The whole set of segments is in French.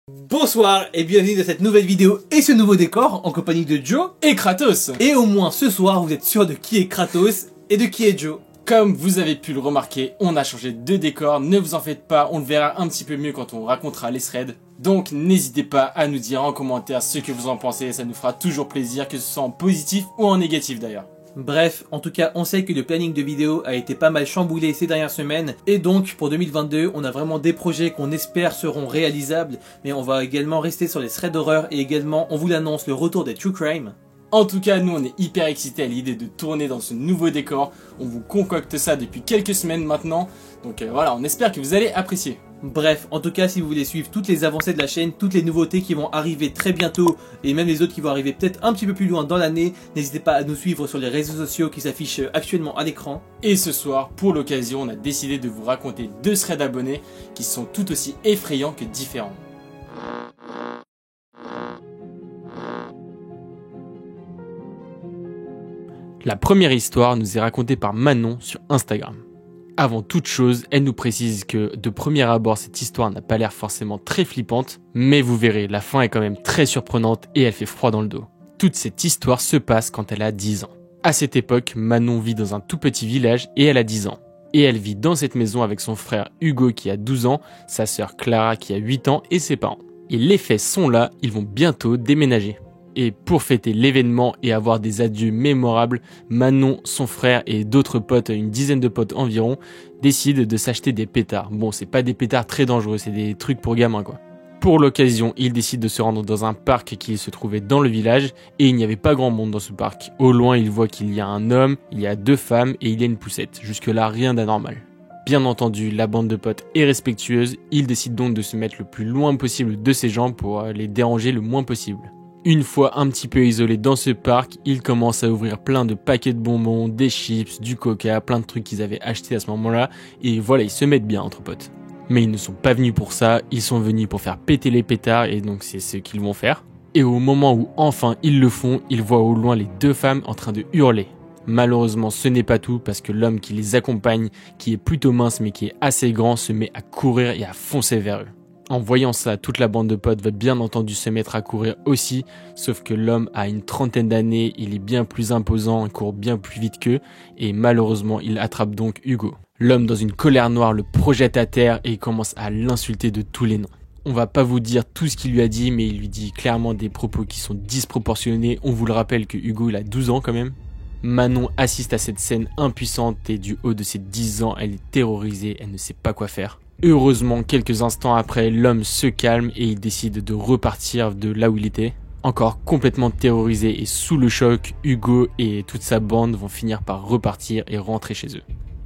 Bonsoir et bienvenue dans cette nouvelle vidéo et ce nouveau décor en compagnie de Joe et Kratos. Et au moins ce soir vous êtes sûr de qui est Kratos et de qui est Joe. Comme vous avez pu le remarquer, on a changé de décor, ne vous en faites pas, on le verra un petit peu mieux quand on racontera les threads. Donc n'hésitez pas à nous dire en commentaire ce que vous en pensez, ça nous fera toujours plaisir, que ce soit en positif ou en négatif d'ailleurs. Bref, en tout cas, on sait que le planning de vidéo a été pas mal chamboulé ces dernières semaines et donc pour 2022, on a vraiment des projets qu'on espère seront réalisables, mais on va également rester sur les threads d'horreur et également, on vous l'annonce, le retour des True Crime. En tout cas, nous on est hyper excités à l'idée de tourner dans ce nouveau décor, on vous concocte ça depuis quelques semaines maintenant, donc voilà, on espère que vous allez apprécier. Bref, en tout cas, si vous voulez suivre toutes les avancées de la chaîne, toutes les nouveautés qui vont arriver très bientôt, et même les autres qui vont arriver peut-être un petit peu plus loin dans l'année, n'hésitez pas à nous suivre sur les réseaux sociaux qui s'affichent actuellement à l'écran. Et ce soir, pour l'occasion, on a décidé de vous raconter 2 threads abonnés qui sont tout aussi effrayants que différents. La première histoire nous est racontée par Manon sur Instagram. Avant toute chose, elle nous précise que de premier abord, cette histoire n'a pas l'air forcément très flippante, mais vous verrez, la fin est quand même très surprenante et elle fait froid dans le dos. Toute cette histoire se passe quand elle a 10 ans. À cette époque, Manon vit dans un tout petit village et elle a 10 ans. Et elle vit dans cette maison avec son frère Hugo qui a 12 ans, sa sœur Clara qui a 8 ans et ses parents. Et les faits sont là, ils vont bientôt déménager. Et pour fêter l'événement et avoir des adieux mémorables, Manon, son frère et d'autres potes, une dizaine de potes environ, décident de s'acheter des pétards. Bon, c'est pas des pétards très dangereux, c'est des trucs pour gamins quoi. Pour l'occasion, ils décident de se rendre dans un parc qui se trouvait dans le village et il n'y avait pas grand monde dans ce parc. Au loin, ils voient qu'il y a un homme, il y a 2 femmes et il y a une poussette. Jusque-là, rien d'anormal. Bien entendu, la bande de potes est respectueuse, ils décident donc de se mettre le plus loin possible de ces gens pour les déranger le moins possible. Une fois un petit peu isolés dans ce parc, ils commencent à ouvrir plein de paquets de bonbons, des chips, du coca, plein de trucs qu'ils avaient achetés à ce moment-là, et voilà, ils se mettent bien entre potes. Mais ils ne sont pas venus pour ça, ils sont venus pour faire péter les pétards, et donc c'est ce qu'ils vont faire. Et au moment où enfin ils le font, ils voient au loin les 2 femmes en train de hurler. Malheureusement, ce n'est pas tout, parce que l'homme qui les accompagne, qui est plutôt mince mais qui est assez grand, se met à courir et à foncer vers eux. En voyant ça, toute la bande de potes va bien entendu se mettre à courir aussi, sauf que l'homme a une trentaine d'années, il est bien plus imposant, il court bien plus vite qu'eux, et malheureusement il attrape donc Hugo. L'homme dans une colère noire le projette à terre et il commence à l'insulter de tous les noms. On va pas vous dire tout ce qu'il lui a dit, mais il lui dit clairement des propos qui sont disproportionnés, on vous le rappelle que Hugo il a 12 ans quand même. Manon assiste à cette scène impuissante et du haut de ses 10 ans, elle est terrorisée, elle ne sait pas quoi faire. Heureusement, quelques instants après, l'homme se calme et il décide de repartir de là où il était. Encore complètement terrorisé et sous le choc, Hugo et toute sa bande vont finir par repartir et rentrer chez eux.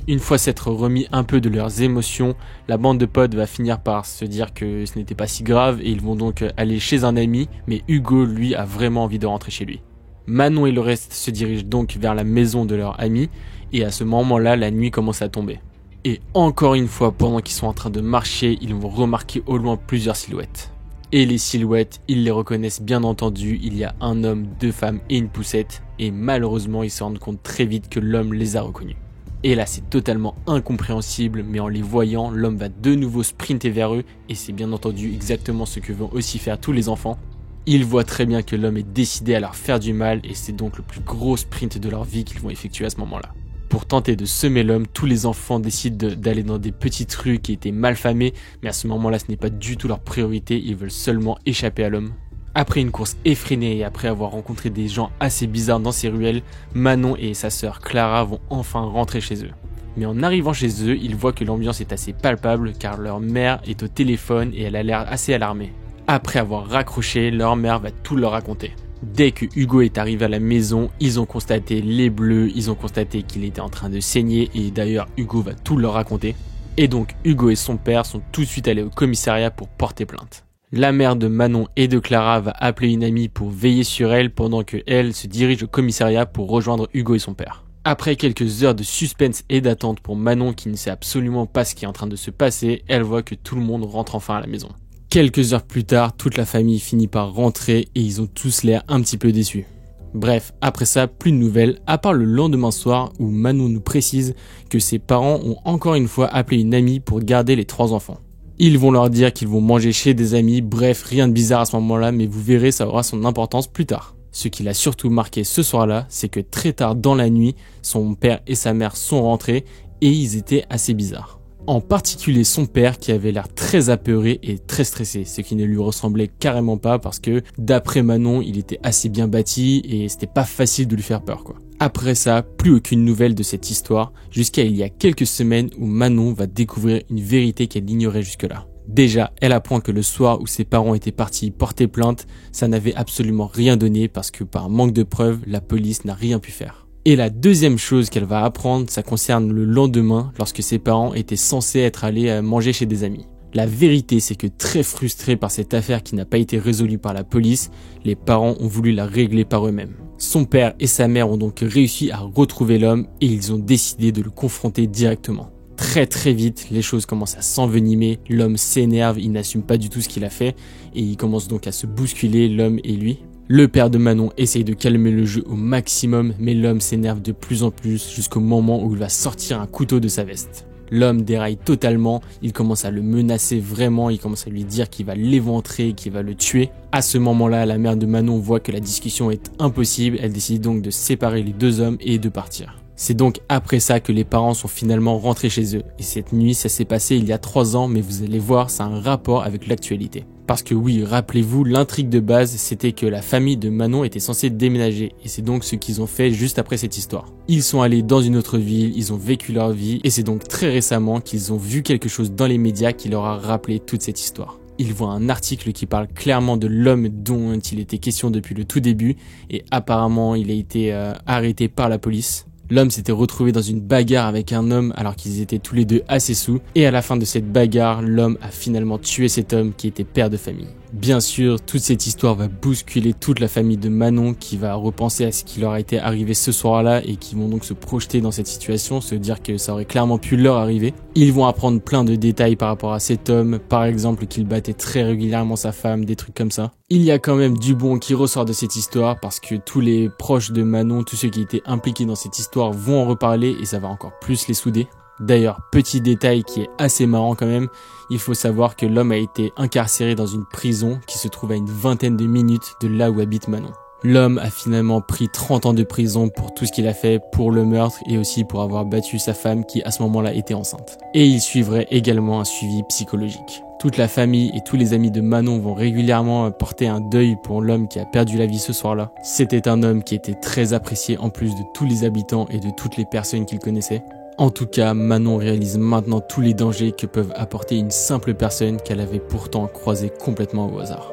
Une fois s'être remis un peu de leurs émotions, la bande de potes va finir par se dire que ce n'était pas si grave et ils vont donc aller chez un ami, mais Hugo, lui, a vraiment envie de rentrer chez lui. Manon et le reste se dirigent donc vers la maison de leur ami et à ce moment-là, la nuit commence à tomber. Et encore une fois, pendant qu'ils sont en train de marcher, ils vont remarquer au loin plusieurs silhouettes. Et les silhouettes, ils les reconnaissent bien entendu, il y a un homme, 2 femmes et une poussette, et malheureusement ils se rendent compte très vite que l'homme les a reconnus. Et là c'est totalement incompréhensible, mais en les voyant, l'homme va de nouveau sprinter vers eux, et c'est bien entendu exactement ce que vont aussi faire tous les enfants. Ils voient très bien que l'homme est décidé à leur faire du mal, et c'est donc le plus gros sprint de leur vie qu'ils vont effectuer à ce moment-là. Pour tenter de semer l'homme, tous les enfants décident d'aller dans des petites rues qui étaient mal famées, mais à ce moment-là, ce n'est pas du tout leur priorité, ils veulent seulement échapper à l'homme. Après une course effrénée et après avoir rencontré des gens assez bizarres dans ces ruelles, Manon et sa sœur Clara vont enfin rentrer chez eux. Mais en arrivant chez eux, ils voient que l'ambiance est assez palpable car leur mère est au téléphone et elle a l'air assez alarmée. Après avoir raccroché, leur mère va tout leur raconter. Dès que Hugo est arrivé à la maison, ils ont constaté les bleus, ils ont constaté qu'il était en train de saigner et d'ailleurs Hugo va tout leur raconter. Et donc Hugo et son père sont tout de suite allés au commissariat pour porter plainte. La mère de Manon et de Clara va appeler une amie pour veiller sur elle pendant que elle se dirige au commissariat pour rejoindre Hugo et son père. Après quelques heures de suspense et d'attente pour Manon qui ne sait absolument pas ce qui est en train de se passer, elle voit que tout le monde rentre enfin à la maison. Quelques heures plus tard, toute la famille finit par rentrer et ils ont tous l'air un petit peu déçus. Bref, après ça, plus de nouvelles, à part le lendemain soir où Manon nous précise que ses parents ont encore une fois appelé une amie pour garder les 3 enfants. Ils vont leur dire qu'ils vont manger chez des amis, bref, rien de bizarre à ce moment-là, mais vous verrez, ça aura son importance plus tard. Ce qui l'a surtout marqué ce soir-là, c'est que très tard dans la nuit, son père et sa mère sont rentrés et ils étaient assez bizarres. En particulier son père qui avait l'air très apeuré et très stressé, ce qui ne lui ressemblait carrément pas parce que d'après Manon, il était assez bien bâti et c'était pas facile de lui faire peur quoi. Après ça, plus aucune nouvelle de cette histoire, jusqu'à il y a quelques semaines où Manon va découvrir une vérité qu'elle ignorait jusque-là. Déjà, elle apprend que le soir où ses parents étaient partis porter plainte, ça n'avait absolument rien donné parce que par manque de preuves, la police n'a rien pu faire. Et la deuxième chose qu'elle va apprendre, ça concerne le lendemain lorsque ses parents étaient censés être allés manger chez des amis. La vérité, c'est que très frustrés par cette affaire qui n'a pas été résolue par la police, les parents ont voulu la régler par eux-mêmes. Son père et sa mère ont donc réussi à retrouver l'homme et ils ont décidé de le confronter directement. Très vite, les choses commencent à s'envenimer, l'homme s'énerve, il n'assume pas du tout ce qu'il a fait et il commence donc à se bousculer, l'homme et lui. Le père de Manon essaye de calmer le jeu au maximum, mais l'homme s'énerve de plus en plus jusqu'au moment où il va sortir un couteau de sa veste. L'homme déraille totalement, il commence à le menacer vraiment, il commence à lui dire qu'il va l'éventrer, qu'il va le tuer. À ce moment-là, la mère de Manon voit que la discussion est impossible, elle décide donc de séparer les deux hommes et de partir. C'est donc après ça que les parents sont finalement rentrés chez eux. Et cette nuit, ça s'est passé il y a 3 ans, mais vous allez voir, ça a un rapport avec l'actualité. Parce que oui, rappelez-vous, l'intrigue de base, c'était que la famille de Manon était censée déménager. Et c'est donc ce qu'ils ont fait juste après cette histoire. Ils sont allés dans une autre ville, ils ont vécu leur vie. Et c'est donc très récemment qu'ils ont vu quelque chose dans les médias qui leur a rappelé toute cette histoire. Ils voient un article qui parle clairement de l'homme dont il était question depuis le tout début. Et apparemment, il a été arrêté par la police. L'homme s'était retrouvé dans une bagarre avec un homme alors qu'ils étaient tous les deux assez sous. Et à la fin de cette bagarre, l'homme a finalement tué cet homme qui était père de famille. Bien sûr, toute cette histoire va bousculer toute la famille de Manon qui va repenser à ce qui leur a été arrivé ce soir-là et qui vont donc se projeter dans cette situation, se dire que ça aurait clairement pu leur arriver. Ils vont apprendre plein de détails par rapport à cet homme, par exemple qu'il battait très régulièrement sa femme, des trucs comme ça. Il y a quand même du bon qui ressort de cette histoire parce que tous les proches de Manon, tous ceux qui étaient impliqués dans cette histoire vont en reparler et ça va encore plus les souder. D'ailleurs, petit détail qui est assez marrant quand même, il faut savoir que l'homme a été incarcéré dans une prison qui se trouve à une vingtaine de minutes de là où habite Manon. L'homme a finalement pris 30 ans de prison pour tout ce qu'il a fait, pour le meurtre et aussi pour avoir battu sa femme qui à ce moment-là était enceinte. Et il suivrait également un suivi psychologique. Toute la famille et tous les amis de Manon vont régulièrement porter un deuil pour l'homme qui a perdu la vie ce soir-là. C'était un homme qui était très apprécié en plus de tous les habitants et de toutes les personnes qu'il connaissait. En tout cas, Manon réalise maintenant tous les dangers que peuvent apporter une simple personne qu'elle avait pourtant croisée complètement au hasard.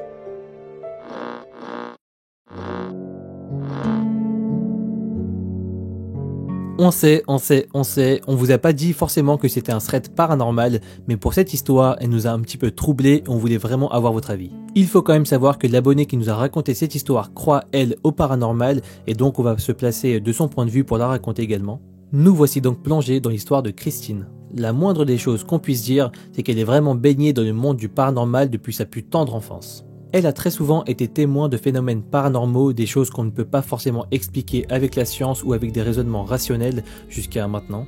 On sait, on vous a pas dit forcément que c'était un thread paranormal, mais pour cette histoire, elle nous a un petit peu troublé et on voulait vraiment avoir votre avis. Il faut quand même savoir que l'abonné qui nous a raconté cette histoire croit, elle, au paranormal, et donc on va se placer de son point de vue pour la raconter également. Nous voici donc plongés dans l'histoire de Christine. La moindre des choses qu'on puisse dire, c'est qu'elle est vraiment baignée dans le monde du paranormal depuis sa plus tendre enfance. Elle a très souvent été témoin de phénomènes paranormaux, des choses qu'on ne peut pas forcément expliquer avec la science ou avec des raisonnements rationnels jusqu'à maintenant.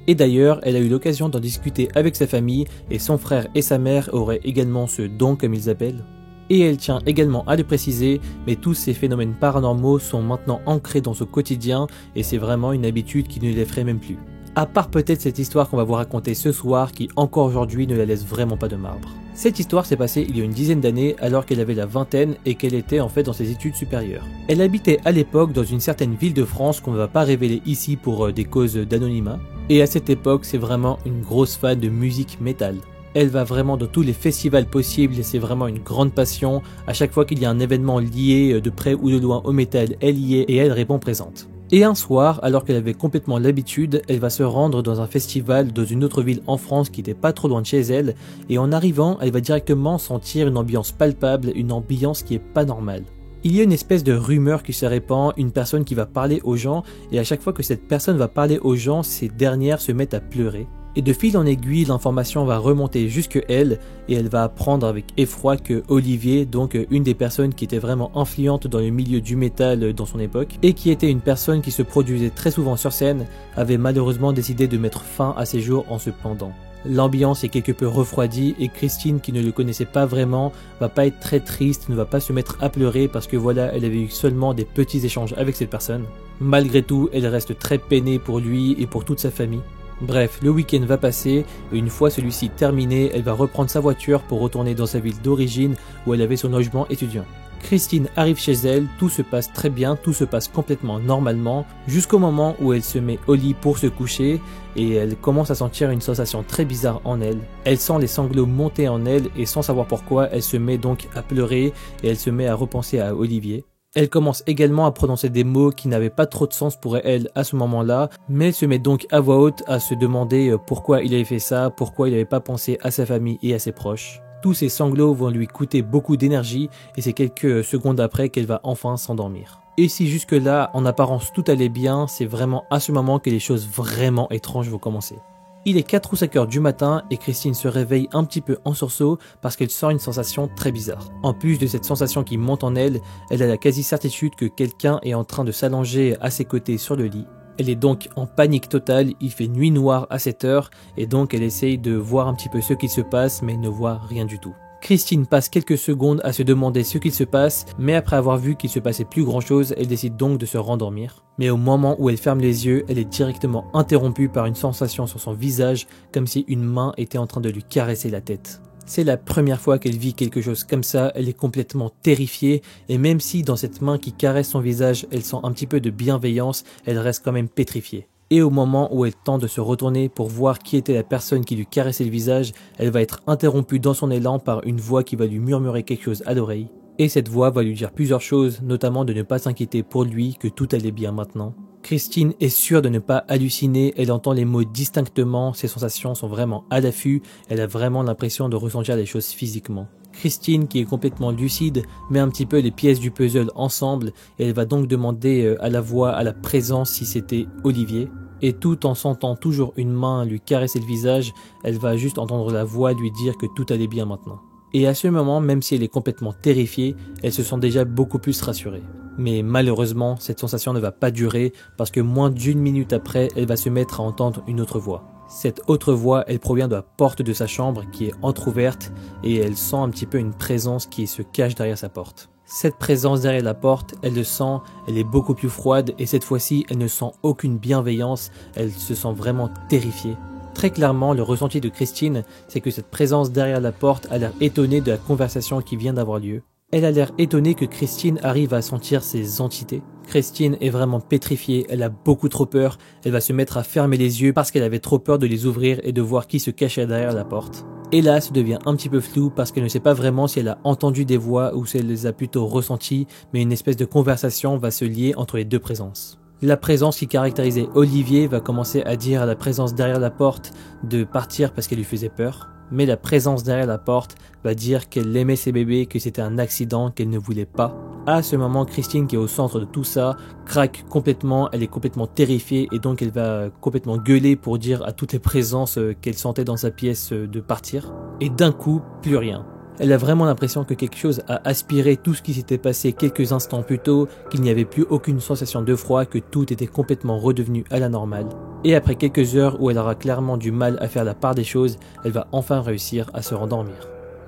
Et d'ailleurs, elle a eu l'occasion d'en discuter avec sa famille et son frère et sa mère auraient également ce don comme ils appellent. Et elle tient également à le préciser, mais tous ces phénomènes paranormaux sont maintenant ancrés dans son quotidien et c'est vraiment une habitude qui ne l'effraie même plus. À part peut-être cette histoire qu'on va vous raconter ce soir qui encore aujourd'hui ne la laisse vraiment pas de marbre. Cette histoire s'est passée il y a une dizaine d'années alors qu'elle avait la vingtaine et qu'elle était en fait dans ses études supérieures. Elle habitait à l'époque dans une certaine ville de France qu'on ne va pas révéler ici pour des causes d'anonymat. Et à cette époque c'est vraiment une grosse fan de musique métal. Elle va vraiment dans tous les festivals possibles et c'est vraiment une grande passion. À chaque fois qu'il y a un événement lié de près ou de loin au métal, elle y est et elle répond présente. Et un soir, alors qu'elle avait complètement l'habitude, elle va se rendre dans un festival dans une autre ville en France qui n'était pas trop loin de chez elle, et en arrivant, elle va directement sentir une ambiance palpable, une ambiance qui est pas normale. Il y a une espèce de rumeur qui se répand, une personne qui va parler aux gens, et à chaque fois que cette personne va parler aux gens, ces dernières se mettent à pleurer. Et de fil en aiguille, l'information va remonter jusque elle, et elle va apprendre avec effroi que Olivier, donc une des personnes qui était vraiment influente dans le milieu du métal dans son époque, et qui était une personne qui se produisait très souvent sur scène, avait malheureusement décidé de mettre fin à ses jours en se pendant. L'ambiance est quelque peu refroidie et Christine, qui ne le connaissait pas vraiment, va pas être très triste, ne va pas se mettre à pleurer parce que voilà, elle avait eu seulement des petits échanges avec cette personne. Malgré tout, elle reste très peinée pour lui et pour toute sa famille. Bref, le week-end va passer et une fois celui-ci terminé, elle va reprendre sa voiture pour retourner dans sa ville d'origine où elle avait son logement étudiant. Christine arrive chez elle, tout se passe très bien, tout se passe complètement normalement, jusqu'au moment où elle se met au lit pour se coucher et elle commence à sentir une sensation très bizarre en elle. Elle sent les sanglots monter en elle et sans savoir pourquoi, elle se met donc à pleurer et elle se met à repenser à Olivier. Elle commence également à prononcer des mots qui n'avaient pas trop de sens pour elle à ce moment-là, mais elle se met donc à voix haute à se demander pourquoi il avait fait ça, pourquoi il n'avait pas pensé à sa famille et à ses proches. Tous ces sanglots vont lui coûter beaucoup d'énergie et c'est quelques secondes après qu'elle va enfin s'endormir. Et si jusque-là, en apparence tout allait bien, c'est vraiment à ce moment que les choses vraiment étranges vont commencer. Il est 4 ou 5 heures du matin et Christine se réveille un petit peu en sursaut parce qu'elle sent une sensation très bizarre. En plus de cette sensation qui monte en elle, elle a la quasi-certitude que quelqu'un est en train de s'allonger à ses côtés sur le lit. Elle est donc en panique totale, il fait nuit noire à cette heure et donc elle essaye de voir un petit peu ce qui se passe mais ne voit rien du tout. Christine passe quelques secondes à se demander ce qu'il se passe, mais après avoir vu qu'il se passait plus grand chose, elle décide donc de se rendormir. Mais au moment où elle ferme les yeux, elle est directement interrompue par une sensation sur son visage, comme si une main était en train de lui caresser la tête. C'est la première fois qu'elle vit quelque chose comme ça, elle est complètement terrifiée, et même si dans cette main qui caresse son visage, elle sent un petit peu de bienveillance, elle reste quand même pétrifiée. Et au moment où elle tente de se retourner pour voir qui était la personne qui lui caressait le visage, elle va être interrompue dans son élan par une voix qui va lui murmurer quelque chose à l'oreille. Et cette voix va lui dire plusieurs choses, notamment de ne pas s'inquiéter pour lui, que tout allait bien maintenant. Christine est sûre de ne pas halluciner, elle entend les mots distinctement, ses sensations sont vraiment à l'affût, elle a vraiment l'impression de ressentir les choses physiquement. Christine, qui est complètement lucide, met un petit peu les pièces du puzzle ensemble et elle va donc demander à la voix, à la présence si c'était Olivier. Et tout en sentant toujours une main lui caresser le visage, elle va juste entendre la voix lui dire que tout allait bien maintenant. Et à ce moment, même si elle est complètement terrifiée, elle se sent déjà beaucoup plus rassurée. Mais malheureusement, cette sensation ne va pas durer parce que moins d'une minute après, elle va se mettre à entendre une autre voix. Cette autre voix, elle provient de la porte de sa chambre qui est entrouverte et elle sent un petit peu une présence qui se cache derrière sa porte. Cette présence derrière la porte, elle le sent, elle est beaucoup plus froide et cette fois-ci, elle ne sent aucune bienveillance, elle se sent vraiment terrifiée. Très clairement, le ressenti de Christine, c'est que cette présence derrière la porte a l'air étonnée de la conversation qui vient d'avoir lieu. Elle a l'air étonnée que Christine arrive à sentir ces entités. Christine est vraiment pétrifiée, elle a beaucoup trop peur, elle va se mettre à fermer les yeux parce qu'elle avait trop peur de les ouvrir et de voir qui se cachait derrière la porte. Et là, ça devient un petit peu flou parce qu'elle ne sait pas vraiment si elle a entendu des voix ou si elle les a plutôt ressenties, mais une espèce de conversation va se lier entre les deux présences. La présence qui caractérisait Olivier va commencer à dire à la présence derrière la porte de partir parce qu'elle lui faisait peur. Mais la présence derrière la porte va dire qu'elle aimait ses bébés, que c'était un accident, qu'elle ne voulait pas. À ce moment, Christine, qui est au centre de tout ça, craque complètement, elle est complètement terrifiée et donc elle va complètement gueuler pour dire à toutes les présences qu'elle sentait dans sa pièce de partir. Et d'un coup, plus rien. Elle a vraiment l'impression que quelque chose a aspiré tout ce qui s'était passé quelques instants plus tôt, qu'il n'y avait plus aucune sensation de froid, que tout était complètement redevenu à la normale. Et après quelques heures où elle aura clairement du mal à faire la part des choses, elle va enfin réussir à se rendormir.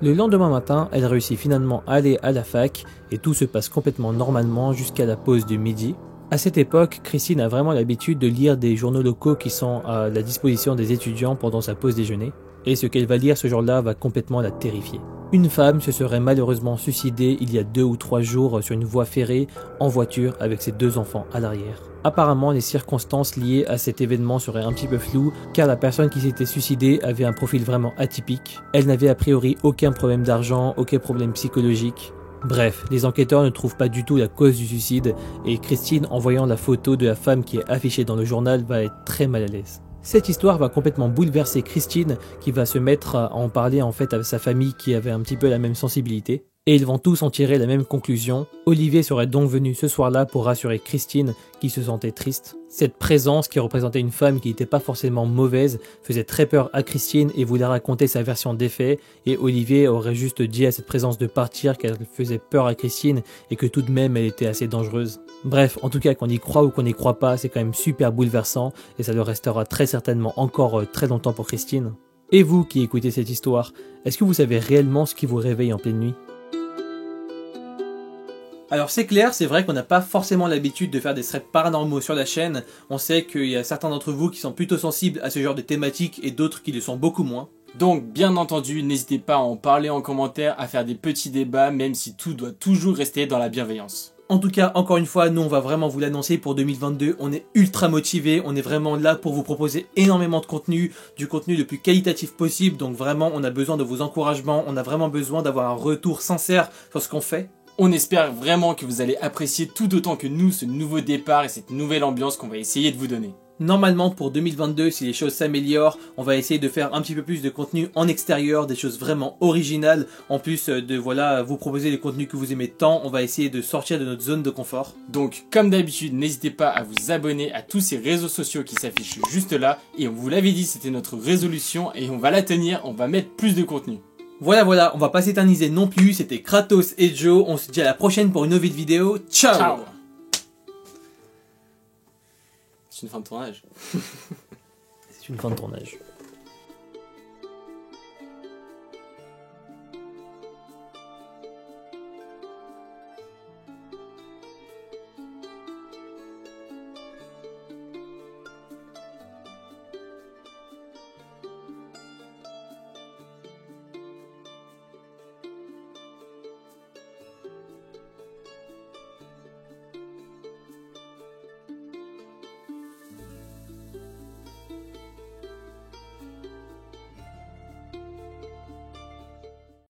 Le lendemain matin, elle réussit finalement à aller à la fac et tout se passe complètement normalement jusqu'à la pause de midi. À cette époque, Christine a vraiment l'habitude de lire des journaux locaux qui sont à la disposition des étudiants pendant sa pause déjeuner. Et ce qu'elle va lire ce jour-là va complètement la terrifier. Une femme se serait malheureusement suicidée il y a 2 ou 3 jours sur une voie ferrée en voiture avec ses 2 enfants à l'arrière. Apparemment, les circonstances liées à cet événement seraient un petit peu floues car la personne qui s'était suicidée avait un profil vraiment atypique. Elle n'avait a priori aucun problème d'argent, aucun problème psychologique. Bref, les enquêteurs ne trouvent pas du tout la cause du suicide et Christine, en voyant la photo de la femme qui est affichée dans le journal, va être très mal à l'aise. Cette histoire va complètement bouleverser Christine qui va se mettre à en parler en fait avec sa famille qui avait un petit peu la même sensibilité. Et ils vont tous en tirer la même conclusion. Olivier serait donc venu ce soir-là pour rassurer Christine qui se sentait triste. Cette présence qui représentait une femme qui n'était pas forcément mauvaise faisait très peur à Christine et voulait raconter sa version des faits. Et Olivier aurait juste dit à cette présence de partir qu'elle faisait peur à Christine et que tout de même elle était assez dangereuse. Bref, en tout cas qu'on y croit ou qu'on n'y croit pas, c'est quand même super bouleversant et ça le restera très certainement encore très longtemps pour Christine. Et vous qui écoutez cette histoire, est-ce que vous savez réellement ce qui vous réveille en pleine nuit? Alors c'est clair, c'est vrai qu'on n'a pas forcément l'habitude de faire des threads paranormaux sur la chaîne. On sait qu'il y a certains d'entre vous qui sont plutôt sensibles à ce genre de thématiques et d'autres qui le sont beaucoup moins. Donc bien entendu, n'hésitez pas à en parler en commentaire, à faire des petits débats, même si tout doit toujours rester dans la bienveillance. En tout cas, encore une fois, nous on va vraiment vous l'annoncer pour 2022, on est ultra motivés, on est vraiment là pour vous proposer énormément de contenu, du contenu le plus qualitatif possible, donc vraiment on a besoin de vos encouragements, on a vraiment besoin d'avoir un retour sincère sur ce qu'on fait. On espère vraiment que vous allez apprécier tout autant que nous ce nouveau départ et cette nouvelle ambiance qu'on va essayer de vous donner. Normalement pour 2022, si les choses s'améliorent, on va essayer de faire un petit peu plus de contenu en extérieur, des choses vraiment originales. En plus de voilà, vous proposer les contenus que vous aimez tant, on va essayer de sortir de notre zone de confort. Donc comme d'habitude, n'hésitez pas à vous abonner à tous ces réseaux sociaux qui s'affichent juste là. Et on vous l'avait dit, c'était notre résolution et on va la tenir, on va mettre plus de contenu. Voilà, on va pas s'éterniser non plus, c'était Kratos et Joe, on se dit à la prochaine pour une nouvelle vidéo, ciao, Ciao. C'est une fin de tournage. C'est une fin de tournage.